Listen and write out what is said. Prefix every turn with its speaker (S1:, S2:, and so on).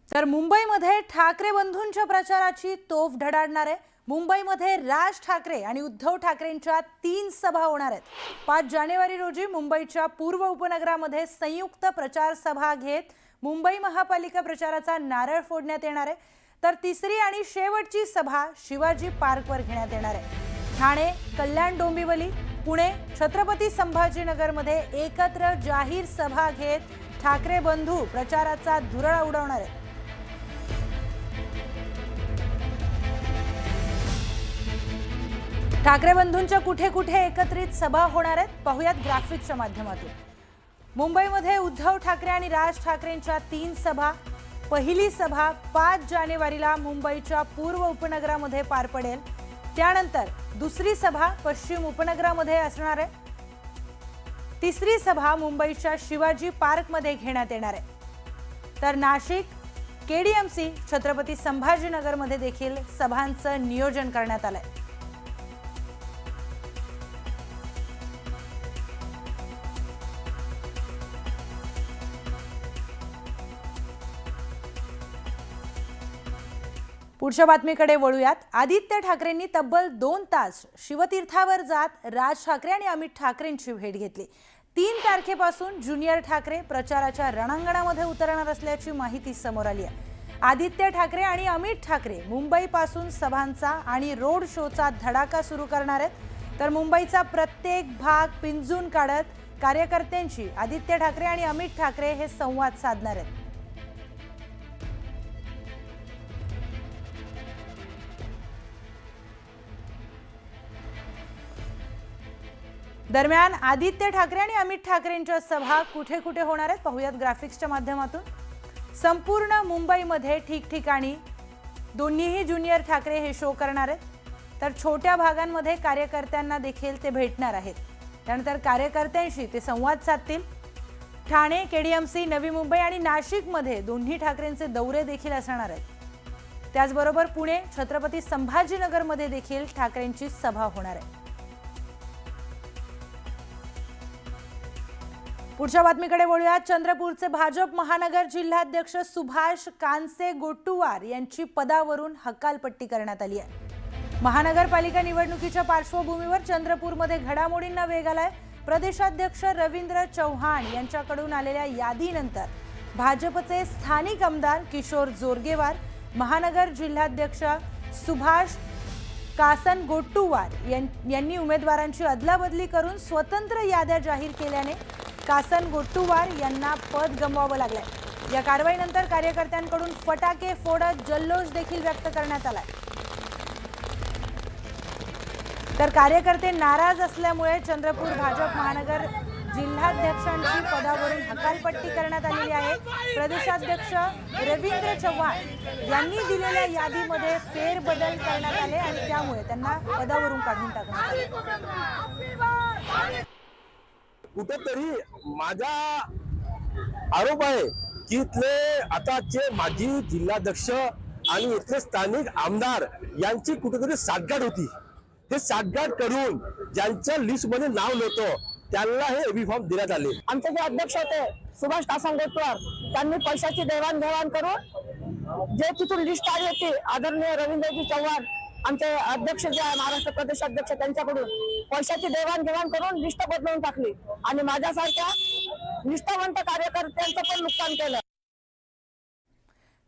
S1: तर मुंबईमध्ये ठाकरे बंधूंच्या प्रचाराची तोफ धडाडणार आहे। मुंबईमध्ये राज ठाकरे आणि उद्धव ठाकरेंच्या 3 सभा होणार आहेत। 5 जानेवारी रोजी मुंबईच्या पूर्व उपनगरामध्ये संयुक्त प्रचार सभा घेत मुंबई महापालिका प्रचाराचा नारळ फोडण्यात येणार आहे। तर तिसरी आणि शेवटची सभा शिवाजी पार्कवर घेण्यात येणार आहे। ठाणे, कल्याण डोंबिवली, पुणे, छत्रपती संभाजीनगरमध्ये एकत्र जाहीर सभा घेत ठाकरे बंधू प्रचाराचा धुरळा उडवणार आहेत। ठाकरे बंधूंच्या कुठे कुठे एकत्रित सभा होणार आहेत पाहूयात ग्राफिक्सच्या माध्यमातून। मुंबईमध्ये उद्धव ठाकरे आणि राज ठाकरेंच्या 3 सभा। पहिली सभा 5 जानेवारीला मुंबईच्या पूर्व उपनगरामध्ये पार पडेल। त्यानंतर दुसरी सभा पश्चिम उपनगरामध्ये असणार आहे। तिसरी सभा मुंबईच्या शिवाजी पार्कमध्ये घेण्यात येणार आहे। तर नाशिक, केडीएमसी, छत्रपती संभाजीनगरमध्ये देखील सभांचं नियोजन करण्यात आलंय। पुढच्या बातमीकडे वळूयात। आदित्य ठाकरेंनी तब्बल 2 तास शिवतीर्थावर जात राज ठाकरे आणि अमित ठाकरेंची भेट घेतली। 3 तारखेपासून ज्युनियर ठाकरे प्रचाराच्या रणांगणामध्ये उतरणार असल्याची माहिती समोर आली आहे। आदित्य ठाकरे आणि अमित ठाकरे मुंबईपासून सभांचा आणि रोड शोचा धडाका सुरू करणार आहेत। तर मुंबईचा प्रत्येक भाग पिंजून काढत कार्यकर्त्यांशी आदित्य ठाकरे आणि अमित ठाकरे हे संवाद साधणार आहेत। दरम्यान आदित्य ठाकरे आणि अमित ठाकरेंच्या सभा कुठे कुठे होणार आहेत पाहूयात ग्राफिक्सच्या माध्यमातून। संपूर्ण मुंबईमध्ये ठिकठिकाणी दोन्हीही ज्युनियर ठाकरे हे शो करणार आहेत। तर छोट्या भागांमध्ये कार्यकर्त्यांना देखील ते भेटणार आहेत। त्यानंतर कार्यकर्त्यांशी ते संवाद साधतील। ठाणे, केडीएमसी, नवी मुंबई आणि नाशिकमध्ये दोन्ही ठाकरेंचे दौरे देखील असणार आहेत। त्याचबरोबर पुणे, छत्रपती संभाजीनगरमध्ये देखील ठाकरेंची सभा होणार आहे। पुढच्या बातमीकडे वळूयात। चंद्रपूरचे भाजप महानगर जिल्हाध्यक्ष सुभाष कानसे गोट्टुवार यांची पदावरून हकालपट्टी करण्यात आली आहे। महानगरपालिका निवडणुकीच्या पार्श्वभूमीवर चंद्रपूरमध्ये घडामोडींना वेग आलाय। प्रदेशाध्यक्ष रवींद्र चव्हाण यांच्याकडून आलेल्या यादीनंतर भाजपचे स्थानिक आमदार किशोर जोरगेवार, महानगर जिल्हाध्यक्ष सुभाष कासन गोट्टुवार यांनी उमेदवारांची अदलाबदली करून स्वतंत्र याद्या जाहीर केल्याने कासन गोट्टुवार यांना पद गमवावं लागलंय। या कारवाईनंतर कार्यकर्त्यांकडून फटाके फोडत जल्लोष देखील व्यक्त करण्यात आलाय। तर कार्यकर्ते नाराज असल्यामुळे चंद्रपूर भाजप महानगर जिल्हाध्यक्षांची पदावरून हकालपट्टी करण्यात आलेली आहे। प्रदेशाध्यक्ष रवींद्र चव्हाण यांनी दिलेल्या यादीमध्ये फेरबदल करण्यात आले आणि त्यामुळे त्यांना पदावरून काढून टाकण्यात आले।
S2: कुठेतरी माझा आरोप आहे की इथले आताचे माजी जिल्हाध्यक्ष आणि इथले स्थानिक आमदार यांची कुठेतरी साठगाठ होती। हे साठगाठ करून ज्यांच्या लिस्ट मध्ये नाव नव्हतं त्यांना हे एबी फॉर्म देण्यात आले।
S3: आमचे जे अध्यक्ष होते सुभाष कासन गोट्टुवार त्यांनी पैशाची देवाणघेवाण करून जे तिथून लिस्ट आली होती आदरणीय रवींद्रजी चव्हाण आमचे अध्यक्ष जे आहे महाराष्ट्र प्रदेश अध्यक्ष त्यांच्याकडून पैशाची देवाणघेवाण करून लिस्ट बदलून टाकली आणि माझ्यासारख्या निष्ठावंत कार्यकर्त्यांचं पण नुकसान केलं।